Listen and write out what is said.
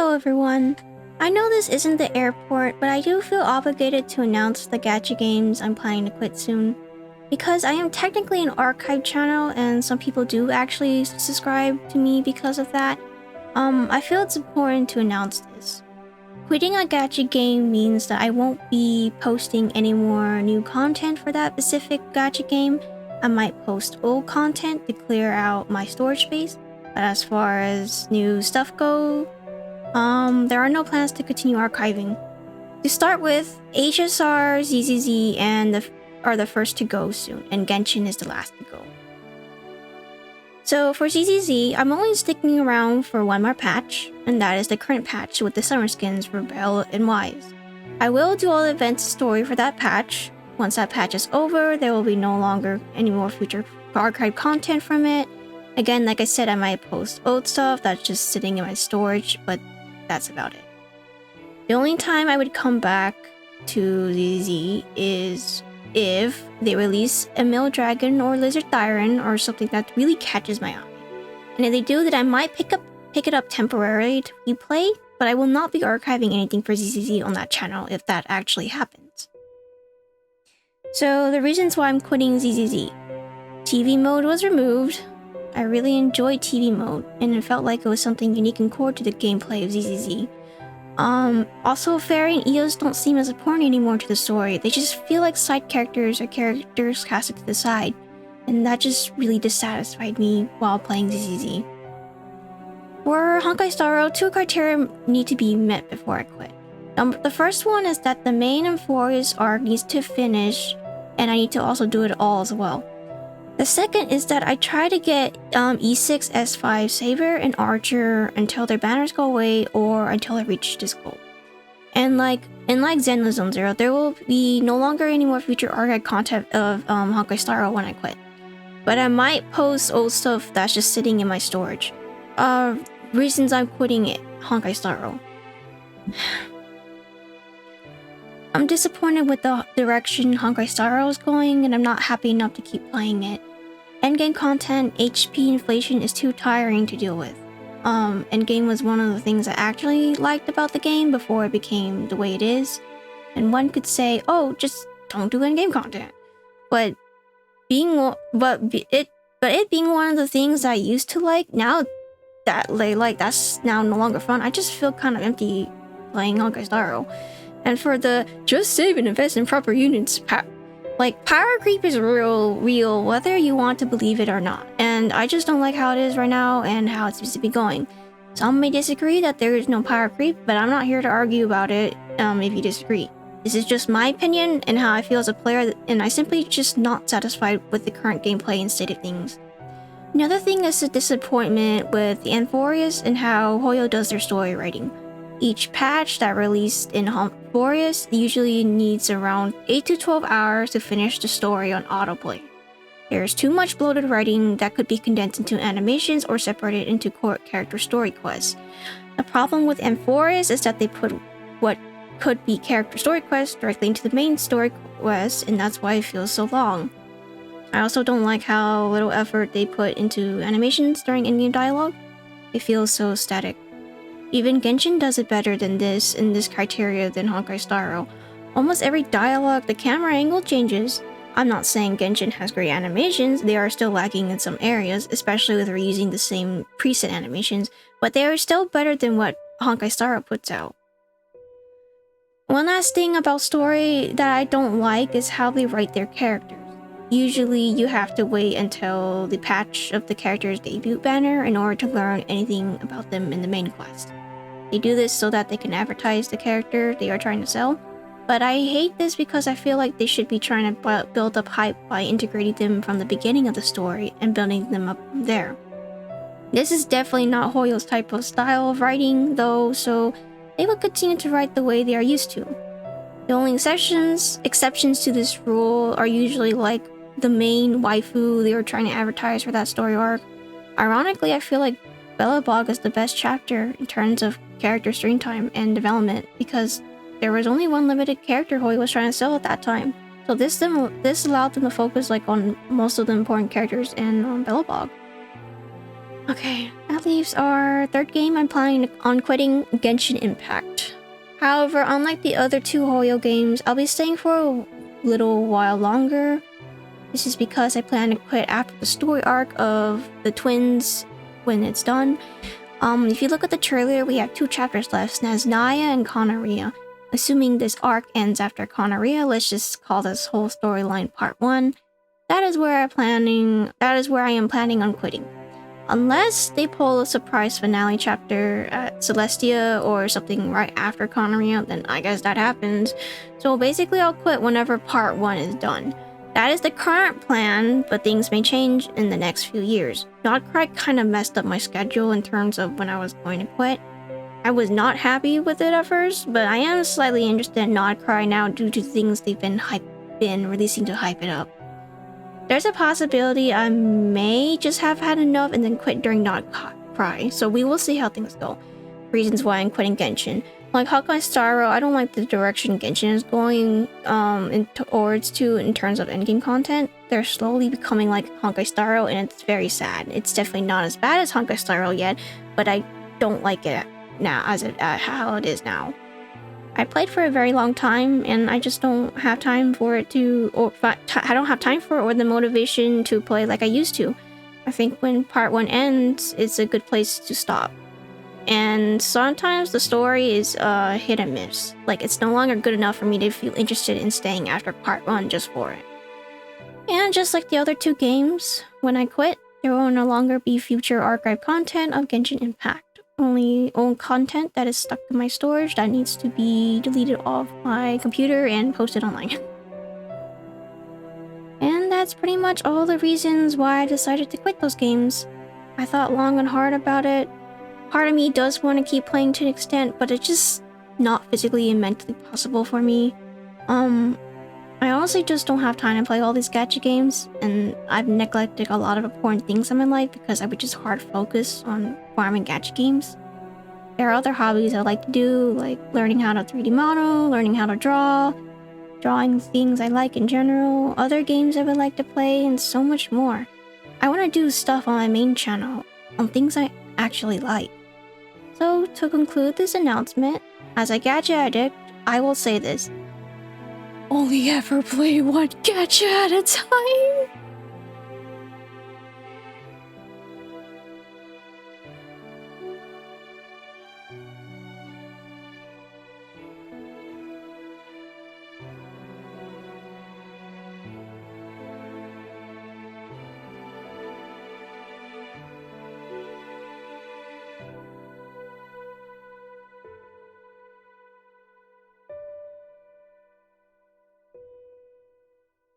Hello everyone! I know this isn't the airport, but I do feel obligated to announce the gacha games I'm planning to quit soon. Because I am technically an archive channel and some people do actually subscribe to me because of that, I feel it's important to announce this. Quitting a gacha game means that I won't be posting any more new content for that specific gacha game. I might post old content to clear out my storage space, but as far as new stuff goes, there are no plans to continue archiving. To start with, HSR, ZZZ, are the first to go soon, and Genshin is the last to go. So for ZZZ, I'm only sticking around for one more patch, and that is the current patch with the summer skins for Belle and Wise. I will do all the events story for that patch. Once that patch is over, there will be no longer any more future archive content from it. Again, like I said, I might post old stuff that's just sitting in my storage, but that's about it. The only time I would come back to ZZ is if they release a Male Dragon or Lizard Thyron or something that really catches my eye. And if they do, then I might pick it up temporarily to replay, but I will not be archiving anything for ZZZ on that channel if that actually happens. So the reasons why I'm quitting ZZZ. TV mode was removed. I really enjoyed TV mode, and it felt like it was something unique and core to the gameplay of ZZZ. Also, Fairy and Eos don't seem as important anymore to the story. They just feel like side characters or characters casted to the side, and that just really dissatisfied me while playing ZZZ. For Honkai Star Rail, 2 criteria need to be met before I quit. The first one is that the main Amphorius arc needs to finish, and I need to also do it all as well. The second is that I try to get E6, S5, Saber, and Archer until their banners go away or until I reach this goal. And like Zenless Zone Zero, there will be no longer any more future archive content of Honkai Star Rail when I quit. But I might post old stuff that's just sitting in my storage. Reasons I'm quitting it, Honkai Star Rail. I'm disappointed with the direction Honkai Star Rail is going, and I'm not happy enough to keep playing it. Endgame content, HP inflation is too tiring to deal with. Endgame was one of the things I actually liked about the game before it became the way it is. And one could say, oh, just don't do endgame content. But it being one of the things I used to like, now that that's now no longer fun. I just feel kind of empty playing Honkai Star Rail. And for the just save and invest in proper units, power creep is real, whether you want to believe it or not. And I just don't like how it is right now and how it seems to be going. Some may disagree that there is no power creep, but I'm not here to argue about it if you disagree. This is just my opinion and how I feel as a player, and I simply just not satisfied with the current gameplay and state of things. Another thing is the disappointment with the Amphorius and how Hoyo does their story writing. Each patch that released in Amphorius usually needs around 8 to 12 hours to finish the story on autoplay. There's too much bloated writing that could be condensed into animations or separated into core character story quests. The problem with Amphorius is that they put what could be character story quests directly into the main story quest, and that's why it feels so long. I also don't like how little effort they put into animations during in-game dialogue. It feels so static. Even Genshin does it better than this in this criteria than Honkai Star Rail. Almost every dialogue, the camera angle changes. I'm not saying Genshin has great animations, they are still lacking in some areas, especially with reusing the same preset animations, but they are still better than what Honkai Star Rail puts out. One last thing about story that I don't like is how they write their characters. Usually you have to wait until the patch of the character's debut banner in order to learn anything about them in the main quest. They do this so that they can advertise the character they are trying to sell, but I hate this because I feel like they should be trying to build up hype by integrating them from the beginning of the story and building them up from there. This is definitely not Hoyo's type of style of writing though, so they will continue to write the way they are used to. The only exceptions to this rule are usually like the main waifu they were trying to advertise for that story arc. Ironically, I feel like Belobog is the best chapter in terms of character screen time and development because there was only one limited character Hoyo was trying to sell at that time. So this allowed them to focus on most of the important characters in Belobog. Okay, that leaves our third game. I'm planning on quitting Genshin Impact. However, unlike the other two Hoyo games, I'll be staying for a little while longer. This is because I plan to quit after the story arc of the twins when it's done. If you look at the trailer, we have 2 chapters left, Naznaya and Konoria. Assuming this arc ends after Konoria, let's just call this whole storyline part 1. That is where I am planning on quitting. Unless they pull a surprise finale chapter at Celestia or something right after Konoria, then I guess that happens. So basically I'll quit whenever part 1 is done. That is the current plan, but things may change in the next few years. Notcry kind of messed up my schedule in terms of when I was going to quit. I was not happy with it at first, but I am slightly interested in Notcry now due to things they've been releasing to hype it up. There's a possibility I may just have had enough and then quit during Notcry, so we will see how things go. Reasons why I'm quitting Genshin. Like Honkai Star Rail, I don't like the direction Genshin is going in terms of endgame content. They're slowly becoming like Honkai Star Rail, and it's very sad. It's definitely not as bad as Honkai Star Rail yet, but I don't like it now how it is now. I played for a very long time, and I just don't have time for it I don't have time for it or the motivation to play like I used to. I think when part 1 ends, it's a good place to stop. And sometimes the story is hit and miss. Like, it's no longer good enough for me to feel interested in staying after part 1 just for it. And just like the other 2 games, when I quit, there will no longer be future archive content of Genshin Impact. Only old content that is stuck in my storage that needs to be deleted off my computer and posted online. And that's pretty much all the reasons why I decided to quit those games. I thought long and hard about it. Part of me does want to keep playing to an extent, but it's just not physically and mentally possible for me. I honestly just don't have time to play all these gacha games, and I've neglected a lot of important things in my life because I would just hard focus on farming gacha games. There are other hobbies I like to do, like learning how to 3D model, learning how to draw, drawing things I like in general, other games I would like to play, and so much more. I want to do stuff on my main channel, on things I actually like. So, to conclude this announcement, as a gacha addict, I will say this. Only ever play one gacha at a time.